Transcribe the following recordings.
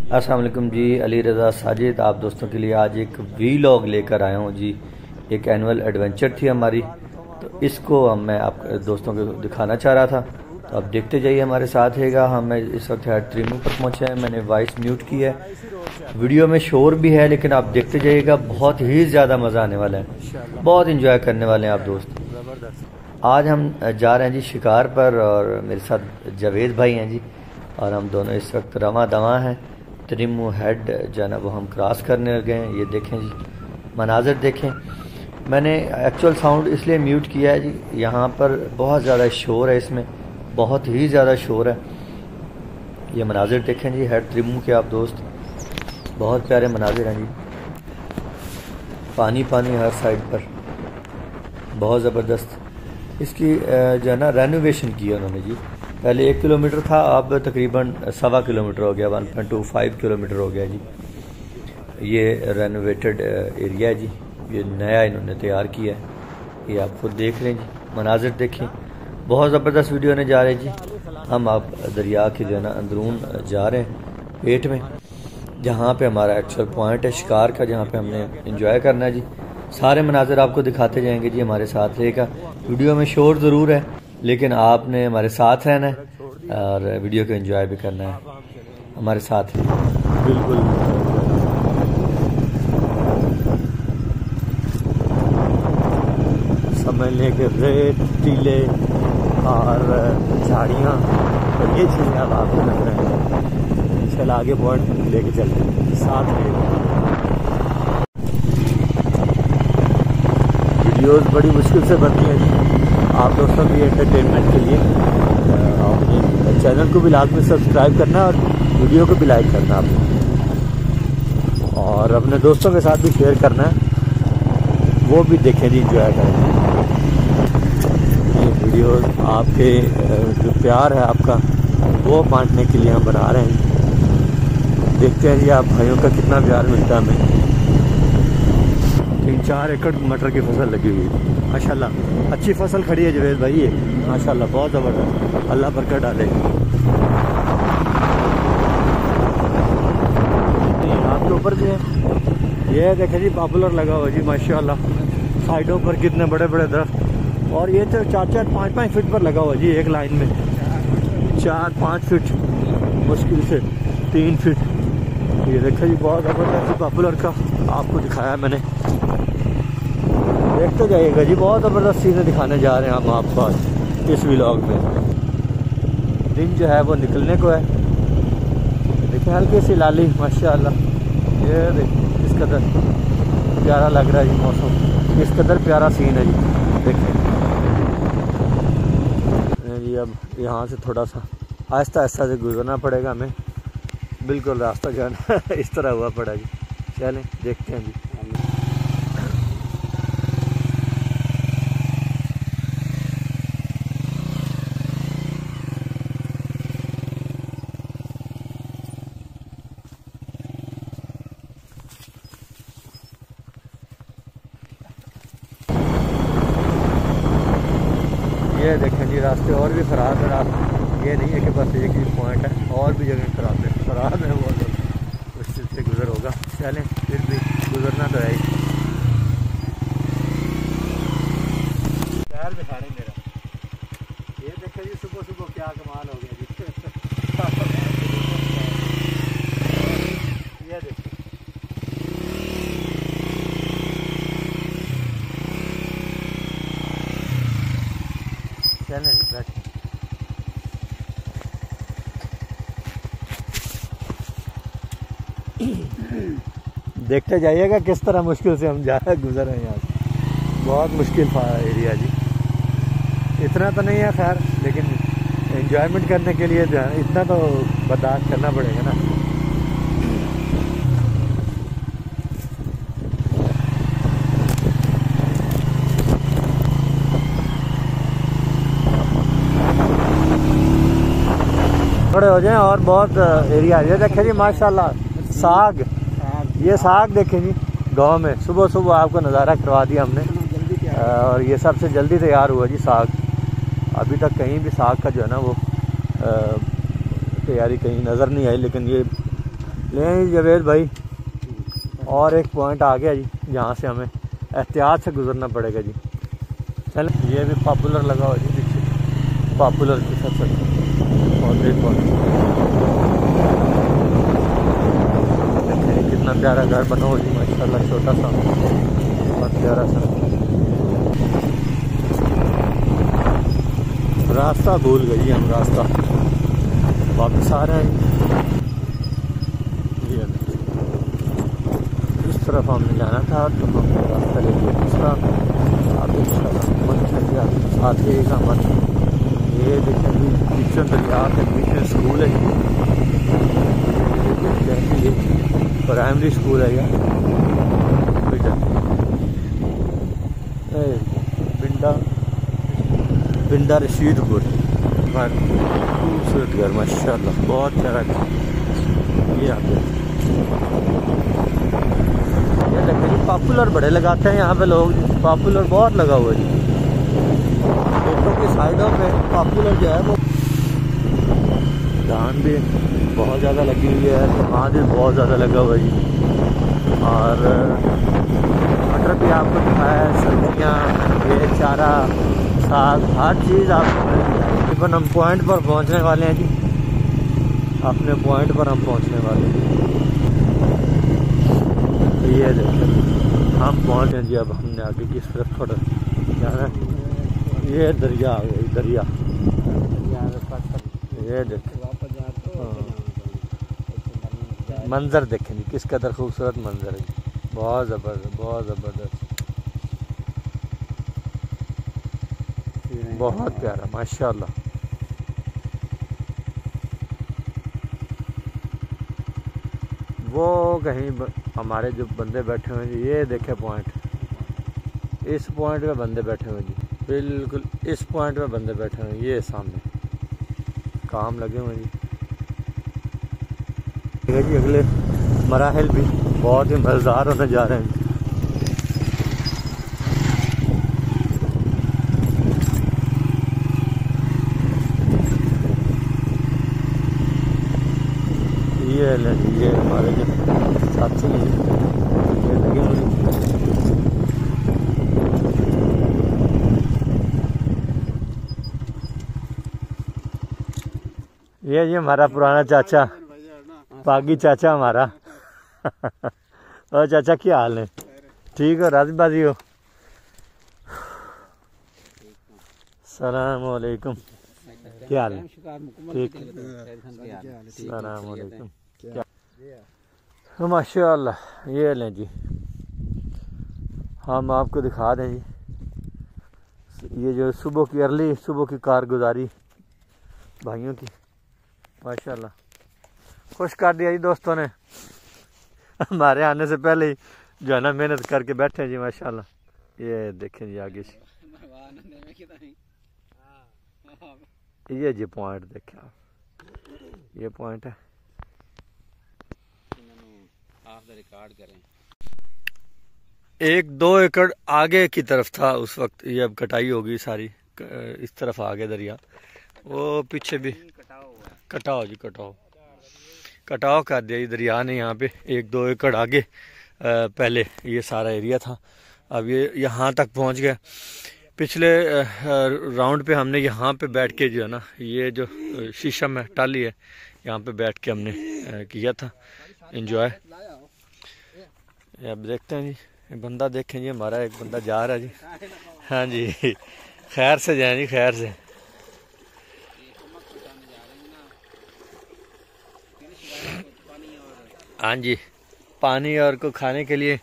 अस्सलाम वालेकुम जी। अली रज़ा साजिद आप दोस्तों के लिए आज एक वीलॉग लेकर आया हूँ जी। एक एनुअल एडवेंचर थी हमारी, तो इसको मैं आप दोस्तों को दिखाना चाह रहा था। तो आप देखते जाइए हमारे साथ रहेगा। हम इस वक्त हेड त्रिमू पर पहुँचे हैं। मैंने वॉइस म्यूट की है, वीडियो में शोर भी है, लेकिन आप देखते जाइएगा, बहुत ही ज़्यादा मज़ा आने वाला है, बहुत इंजॉय करने वाले हैं आप दोस्त। आज हम जा रहे हैं जी शिकार पर, और मेरे साथ जावेद भाई हैं जी, और हम दोनों इस वक्त रवा दवा हैं। त्रिमू हेड जो है ना वो हम क्रॉस करने लगे हैं। ये देखें जी, मनाजिर देखें। मैंने एक्चुअल साउंड इसलिए म्यूट किया है जी, यहाँ पर बहुत ज़्यादा शोर है, इसमें बहुत ही ज़्यादा शोर है। ये मनाजिर देखें जी हेड त्रिमू के आप दोस्त, बहुत प्यारे मनाजिर हैं जी। पानी पानी हर साइड पर, बहुत ज़बरदस्त। इसकी जो है ना रेनोवेशन की है उन्होंने जी। पहले 1 किलोमीटर था, अब तकरीबन 1.25 किलोमीटर हो गया, 1.25 किलोमीटर हो गया जी। ये रेनोवेटेड एरिया है जी, ये नया इन्होंने तैयार किया है। ये आप खुद देख रहे हैं जी, मनाजिर देखें, बहुत ज़बरदस्त वीडियो ने जा रहे हैं जी। हम आप दरिया के जो है ना अंदरून जा रहे हैं, पेट में, जहाँ पे हमारा एक्चुअल पॉइंट है शिकार का, जहाँ पे हमने इंजॉय करना है जी। सारे मनाजिर आपको दिखाते जाएंगे जी, हमारे साथ रहेगा। वीडियो में शोर ज़रूर है, लेकिन आपने हमारे साथ रहना है और वीडियो को एंजॉय भी करना है, हमारे साथ है बिल्कुल। समझ लें कि रेतीले और झाड़ियाँ और ये चीज़ें अब आपको लग रहे हैं। इंशाल्लाह आगे पॉइंट लेके चलते हैं, साथ रहेगा। वीडियोस बड़ी मुश्किल से बनती हैं जी, आप दोस्तों की एंटरटेनमेंट के लिए। अपने चैनल को भी लाजमी सब्सक्राइब करना और वीडियो को भी लाइक करना आपने, और अपने दोस्तों के साथ भी शेयर करना है, वो भी देखें जी, इंजॉय करें। ये वीडियो आपके जो प्यार है आपका, वो बांटने के लिए हम बना रहे हैं। देखते हैं जी आप भाइयों का कितना प्यार मिलता है हमें। 3-4 एकड़ मटर की फसल लगी हुई है माशाल्लाह, अच्छी फसल खड़ी है जवेद भाई, ये माशाल्लाह बहुत ज़बरदस्त, अल्लाह बरकत डाले। आपके ऊपर भी है, ये देखें जी पॉपुलर लगा हुआ जी माशाल्लाह, साइडों पर कितने बड़े बड़े दरख्त, और ये तो 4-4, 5-5 फीट पर लगा हुआ जी, एक लाइन में 4-5 फीट, मुश्किल से 3 फीट। ये देखें जी बहुत ज़बरदस्त पॉपुलर का आपको दिखाया मैंने, देखते जाइएगा जी, बहुत ज़बरदस्त चीज़ें दिखाने जा रहे हैं हम आपको इस व्लॉग में। दिन जो है वो निकलने को है, देखिए हल्की सी लाली माशाल्लाह, ये देखिए किस कदर प्यारा लग रहा है जी मौसम, किस कदर प्यारा सीन है जी। देखें जी, अब यहाँ से थोड़ा सा आहिस्ता आहिस्ता से गुजरना पड़ेगा हमें, बिल्कुल रास्ता जो है ना इस तरह हुआ पड़ा जी। चलें देखते हैं जी। ये देखें जी रास्ते और भी ख़राब है, रास्ते ये नहीं है कि बस एक ही पॉइंट है, और भी जगह ख़राब है वो लोग मुश्किल से गुजर होगा। चलें फिर भी गुजरना तो है ही। पैर दिखाने मेरा, ये देखें जी सुबह सुबह क्या कमाल हो गया जी। ये देखिए चलें बैठ, देखते जाइएगा किस तरह मुश्किल से हम गुजर रहे हैं यहाँ से। बहुत मुश्किल एरिया जी, इतना तो नहीं है खैर, लेकिन एंजॉयमेंट करने के लिए जो है इतना तो बर्दाश्त करना पड़ेगा ना। खड़े हो जाएं, और बहुत एरिया ये देखें जी माशाल्लाह, साग, ये साग देखें जी गांव में, सुबह सुबह आपको नज़ारा करवा दिया हमने, और ये सबसे जल्दी तैयार हुआ जी साग। अभी तक कहीं भी साग का जो है ना वो तैयारी कहीं नज़र नहीं आई, लेकिन ये ले जावेद भाई, और एक पॉइंट आ गया जी, यहाँ से हमें एहतियात से गुजरना पड़ेगा जी। चल ये भी पॉपुलर लगा हुआ जी पीछे, पॉपुलर के साथ और एक पॉइंट। कितना प्यारा घर बना हो जी माशाल्लाह, छोटा सा बहुत प्यारा सा। रास्ता भूल गई हम, रास्ता वापस आ रहे हैं। इस तरफ हमने जाना था तो हमने रास्ता ले लिया दूसरा। अब इंशाल्लाह मन चलिए साथ ही का मन। ये देखें जी पीछे दरिया के पीछे स्कूल है, ये प्राइमरी स्कूल है यार, बिंडा बिंडा रशीदपुर। खूबसूरत घर माशाल्लाह, बहुत प्यारा घर। ये आते ये देखें जी, पॉपुलर बड़े लगाते हैं यहाँ पे लोग, पॉपुलर बहुत लगा हुआ है जी। खेतों की साइडों पे पॉपुलर जो है वो, धान भी बहुत ज़्यादा लगी हुई है, धान भी बहुत ज़्यादा लगा हुआ है जी। और मटर भी आपको दिखाया है, सब्जियाँ, ये चारा, साग, हर चीज़ आपको। तकरीबन हम पॉइंट पर पहुंचने वाले हैं जी, अपने पॉइंट पर हम पहुंचने वाले हैं। ये देखें हम पहुँच गए जी। अब हमने आगे की तरफ थोड़ा जाना है। ये दरिया आ गई, दरिया। ये देखें मंज़र देखें जी, किस कदर खूबसूरत मंज़र है जी, बहुत ज़बरदस्त, बहुत ज़बरदस्त, बहुत प्यारा माशाल्लाह। वो कहीं हमारे जो बंदे बैठे हुए हैं जी, ये देखे पॉइंट, इस पॉइंट पे बंदे बैठे हुए हैं जी, बिल्कुल इस पॉइंट पे बंदे बैठे हुए हैं। ये सामने काम लगे हुए हैं जी। जी अगले मराहिल भी बहुत ही मज़ेदार होने जा रहे हैं। ये हमारे जो साथी हैं ये लगे हुए हैं। ये हमारा पुराना चाचा, पागी चाचा हमारा। और चाचा क्या हाल है? ठीक हो, राजी बाजी हो? सलाम वालेकुम, क्या हाल है? ठीक, सलाम वालेकुम। क्या माशाअल्लाह। ये लें जी, हम आपको दिखा दें जी, ये जो सुबह की अर्ली सुबह की कारगुजारी भाइयों की माशाअल्लाह, खुश कर दिया जी दोस्तों ने। हमारे आने से पहले ही जो है ना मेहनत करके बैठे हैं जी माशाल्लाह। ये देखें जी आगे से, ये जी पॉइंट देखें आप, ये पॉइंट है। एक दो एकड़ आगे की तरफ था उस वक्त, ये अब कटाई होगी सारी, इस तरफ आ गया दरिया। वो पीछे भी कटाओ जी, कटाव कर दिया जी दरिया ने। यहाँ पे एक दो एकड़ आगे पहले ये सारा एरिया था, अब ये यहाँ तक पहुँच गया। पिछले राउंड पे हमने यहाँ पे बैठ के जो है ना, ये जो शीशम है टाली है, यहाँ पे बैठ के हमने किया था एंजॉय। अब देखते हैं जी, बंदा देखें जी, हमारा एक बंदा जा रहा है जी। हाँ जी, खैर से जाए जी, खैर से। हाँ जी, पानी और को खाने के लिए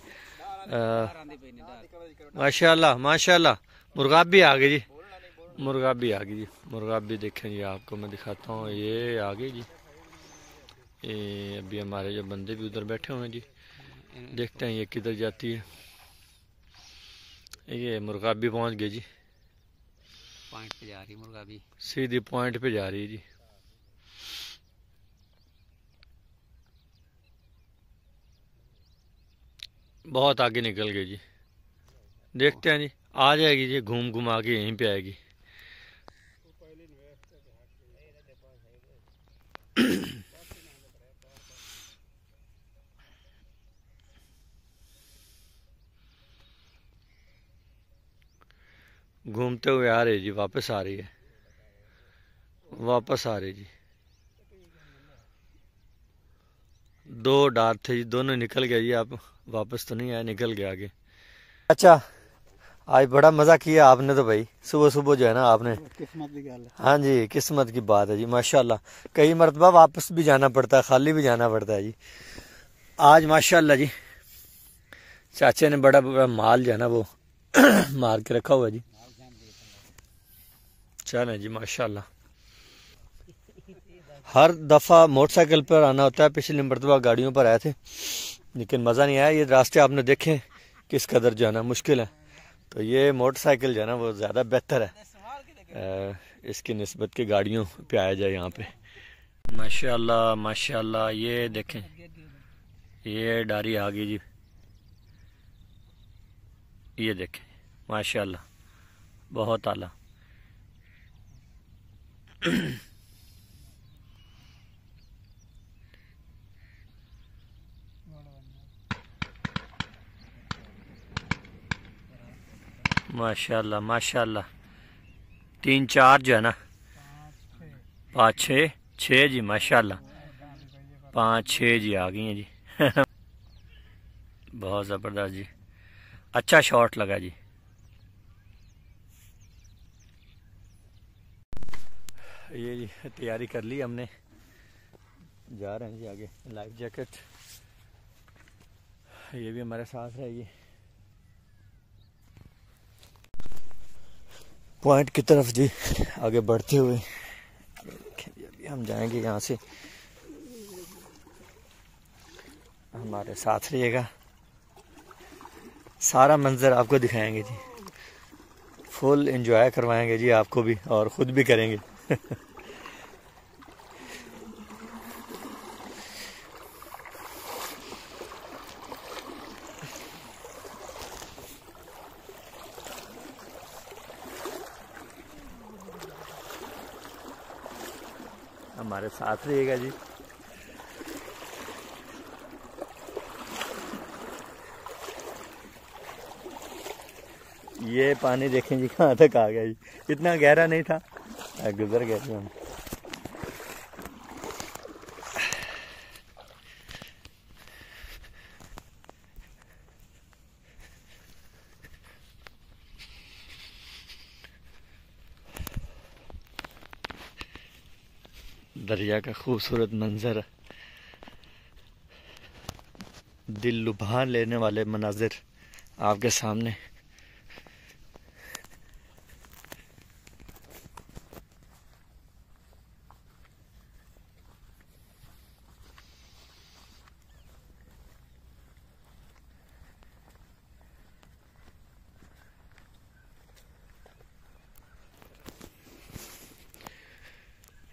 माशाल्लाह माशाल्लाह। मुर्गा भी आ गई जी, मुर्गा भी आ गई जी, मुर्गा भी देखें जी, आपको मैं दिखाता हूँ। ये आ गई जी, ये अभी हमारे जो बंदे भी उधर बैठे हुए हैं जी, देखते हैं ये किधर जाती है। ये मुर्गा भी पहुँच गई जी, पॉइंट पे जा रही मुर्गा भी, सीधी पॉइंट पे जा रही है जी। बहुत आगे निकल गई जी, देखते हैं जी, आ जाएगी जी, घूम घुमा के यहीं पे आएगी। घूमते हुए आ रही जी, वापस आ रही है, वापस आ रही जी। दो डार थे जी, दोनों निकल गए जी। आप वापस तो नहीं आए, निकल गए आगे। अच्छा, आज बड़ा मज़ा किया आपने तो भाई, सुबह सुबह जो है ना आपने। किस्मत की गल है। हाँ जी, किस्मत की बात है जी, माशाल्लाह। कई मरतबा वापस भी जाना पड़ता है, खाली भी जाना पड़ता है जी। आज माशाल्लाह जी चाचे ने बड़ा बड़ा माल जो है ना वो मार के रखा हुआ है जी। चलें जी माशाल्लाह। हर दफ़ा मोटरसाइकिल पर आना होता है, पिछली मरतबा गाड़ियों पर आए थे लेकिन मज़ा नहीं आया। ये रास्ते आपने देखे किस कदर जाना मुश्किल है, तो ये मोटरसाइकिल जो है ना वो ज़्यादा बेहतर है इसकी निस्बत की गाड़ियों पे आया जाए यहाँ पे। माशाल्लाह माशाल्लाह, ये देखें, ये डारी आ गई जी, ये देखें माशाल्लाह, बहुत आला। माशाल्लाह माशाल्लाह, 3-4 जो है ना, 5-6 जी माशाल्लाह, 5-6 जी आ गई हैं जी। बहुत ज़बरदस्त जी, अच्छा शॉट लगा जी। ये जी तैयारी कर ली हमने, जा रहे हैं जी आगे। लाइफ जैकेट ये भी हमारे साथ रहेगी। पॉइंट की तरफ जी आगे बढ़ते हुए अभी हम जाएंगे यहाँ से, हमारे साथ रहिएगा, सारा मंजर आपको दिखाएंगे जी, फुल एंजॉय करवाएंगे जी आपको भी और ख़ुद भी करेंगे। हमारे साथ रहिएगा जी। ये पानी देखें जी कहाँ तक आ गया जी, इतना गहरा नहीं था, गुजर गए थे हम। दरिया का खूबसूरत मंजर, दिल लुभा लेने वाले मनाजिर आपके सामने।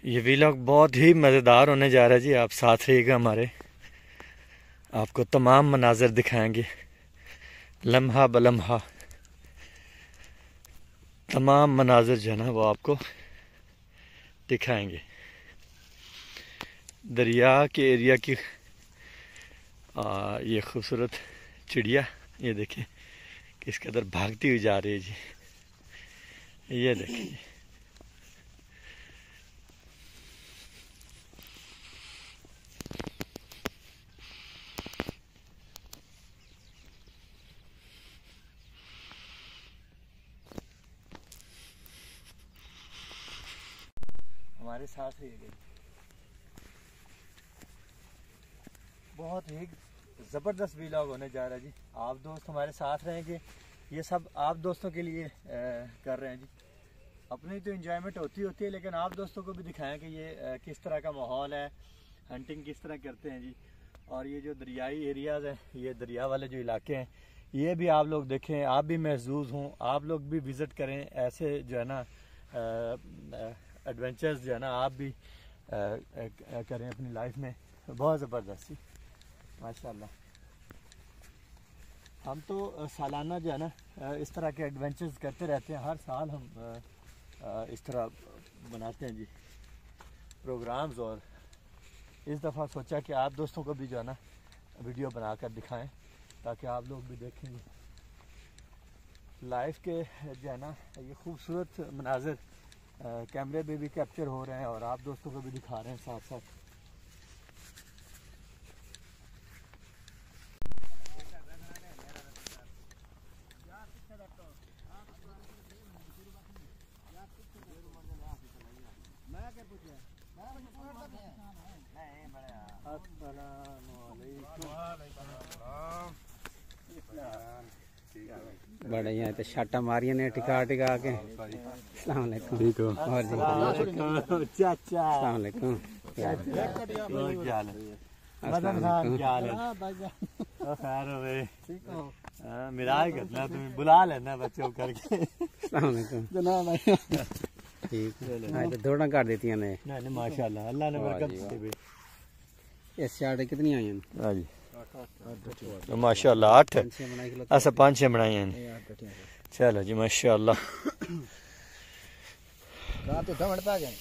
ये व्लॉग बहुत ही मज़ेदार होने जा रहा है जी, आप साथ रहिएगा हमारे, आपको तमाम मनाज़र दिखाएंगे, लम्हा बलम्हा तमाम मनाज़र जो है ना वो आपको दिखाएंगे। दरिया के एरिया की ये खूबसूरत चिड़िया, ये देखिए किस कदर भागती हुई जा रही है जी, ये देखिए। हमारे साथ ही बहुत ही ज़बरदस्त व्लॉग होने जा रहा है जी। आप दोस्त हमारे साथ रहेंगे, ये सब आप दोस्तों के लिए कर रहे हैं जी। अपनी तो इंजॉयमेंट होती है लेकिन आप दोस्तों को भी दिखाएं कि ये किस तरह का माहौल है, हंटिंग किस तरह करते हैं जी। और ये जो दरियाई एरियाज़ हैं, ये दरिया वाले जो इलाके हैं, ये भी आप लोग देखें, आप भी महसूस हों, आप लोग भी विज़िट करें। ऐसे जो है ना एडवेंचर्स जो है ना आप भी करें अपनी लाइफ में, बहुत ज़बरदस्ती माशाल्लाह। हम तो सालाना जो है ना इस तरह के एडवेंचर्स करते रहते हैं, हर साल हम इस तरह बनाते हैं जी प्रोग्राम्स। और इस दफ़ा सोचा कि आप दोस्तों को भी जो है ना वीडियो बनाकर दिखाएं ताकि आप लोग भी देखेंगे। लाइफ के जो है ना ये खूबसूरत मनाजिर कैमरे पे भी कैप्चर हो रहे हैं और आप दोस्तों को भी दिखा रहे हैं साथ साथ। बड़े यहाँ तो शाटा मारिया ने टिका टिका के। अस्सलाम वालेकुम। ठीक हो? और जी चाचा अस्सलाम वालेकुम। क्या हाल है? मदन खान क्या हाल है? खैर हो भाई, ठीक हो? मिराज करना, तुम्हें बुला लेना बच्चों करके। अस्सलाम वालेकुम जनाब। ठीक है, तो दौड़ा कर देती हैं ने। नहीं माशाल्लाह, अल्लाह ने बरकत दी। ये शाटे कितनी आई हैं? हां जी माशाल्लाह 8 ऐसा 5-6 बनाई हैं। चलो जी माशाल्लाह। रात तो धमड़ता गए।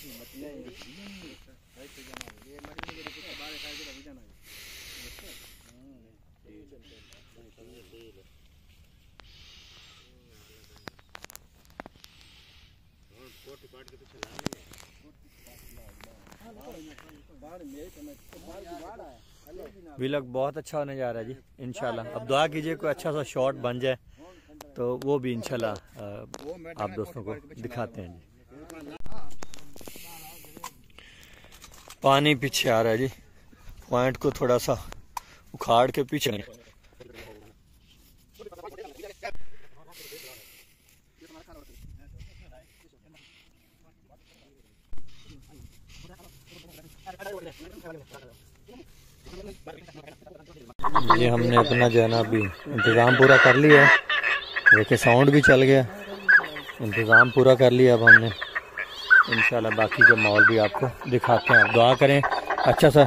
व्लॉग बहुत अच्छा होने जा रहा है जी इंशाल्लाह। अब दुआ कीजिए कोई अच्छा सा शॉट बन जाए तो वो भी इंशाल्लाह आप दोस्तों को दिखाते हैं जी। पानी पीछे आ रहा है जी, पॉइंट को थोड़ा सा उखाड़ के पीछे ये हमने अपना जो है ना अभी इंतज़ाम पूरा कर लिया है। देखिए साउंड भी चल गया, इंतज़ाम पूरा कर लिया। अब हमने इंशाल्लाह बाकी के माहौल भी आपको दिखाते हैं। आप दुआ करें अच्छा सा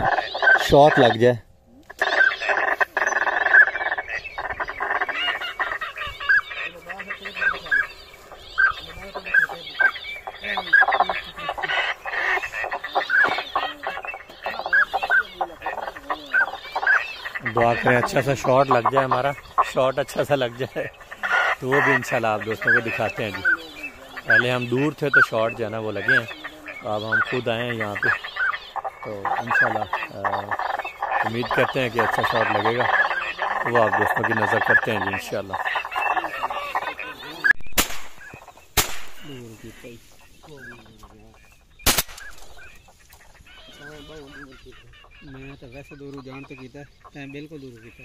शॉट लग जाए। दुआ करें अच्छा सा शॉट लग जाए, हमारा शॉट अच्छा सा लग जाए तो वो भी इंशाल्लाह आप दोस्तों को दिखाते हैं जी। पहले हम दूर थे तो शॉट जो है ना वो लगे हैं, तो अब हम खुद आए हैं यहाँ पे तो इंशाल्लाह उम्मीद करते हैं कि अच्छा शॉट लगेगा तो वो आप दोस्तों की नज़र करते हैं जी इंशाल्लाह। मैं तो वैसे दूर जान तो कीता है, बिल्कुल दूर कीता।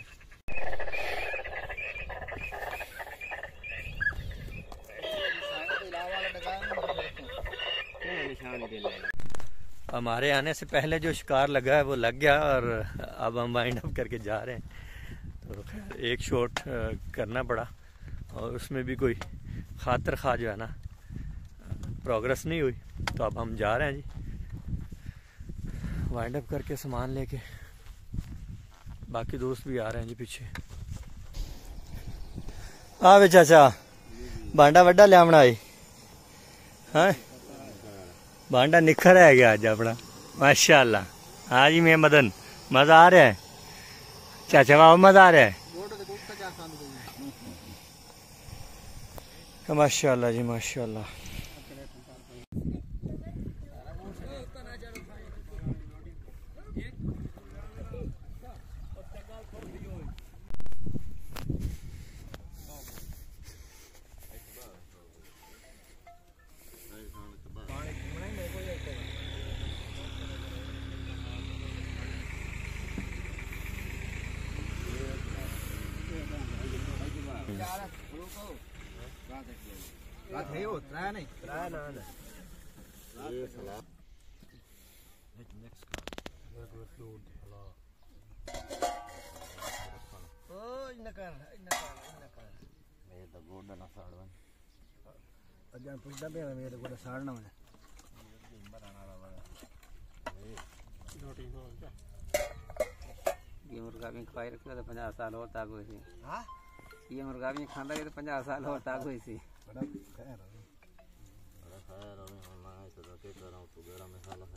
हमारे आने से पहले जो शिकार लगा है वो लग गया और अब हम वाइंड अप करके जा रहे हैं। तो खैर एक शॉट करना पड़ा और उसमें भी कोई खातर खा जो है ना प्रोग्रेस नहीं हुई, तो अब हम जा रहे हैं जी वाइंड अप करके सामान लेके। बाकी दोस्त भी आ रहे हैं जी पीछे। हाँ वे चाचा भांडा वड्डा लिया बनाई हाँ भांडा निखर है गया आज अपना माशाल्लाह। हाँ जी मैं मदन, मजा आ रहा है चाचा, बाबा मजा आ रहा है माशाल्लाह जी माशाल्लाह। बात है वो त्राया नहीं त्राया ना ना ये सलाम नेक्स्ट ओ इनकर मैं तो गोडा ना साड़वन अजान पुछदा पे मैं तो गोडा साड़ना है बनाना वाला रोटी हो क्या ये मुर्गा भी खाई रखा तो 50 साल और ताक हुई थी। हां ये मुर्गा भी खांदा है तो 50 साल और ताक हुई थी। बड़ा खैर हमें ना है तो रोटी कर रहा हूं तो गरम मसाला है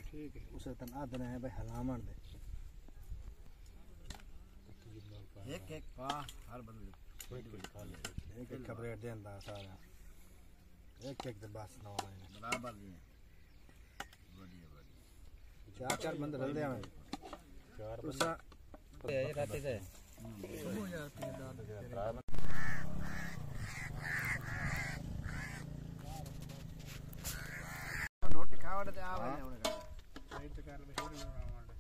ठीक है उसे तना देना है भाई हलामण दे एक एक का हर बंद एक एक कपड़े देंदा सारा एक एक बस ना बराबर जी बढ़िया बढ़िया चार बंद रल दे हमें चार बंद ये रात से हो जाती है दाद रोटी खावड़ ते आवे ने उनका साइड ते कर मशहूर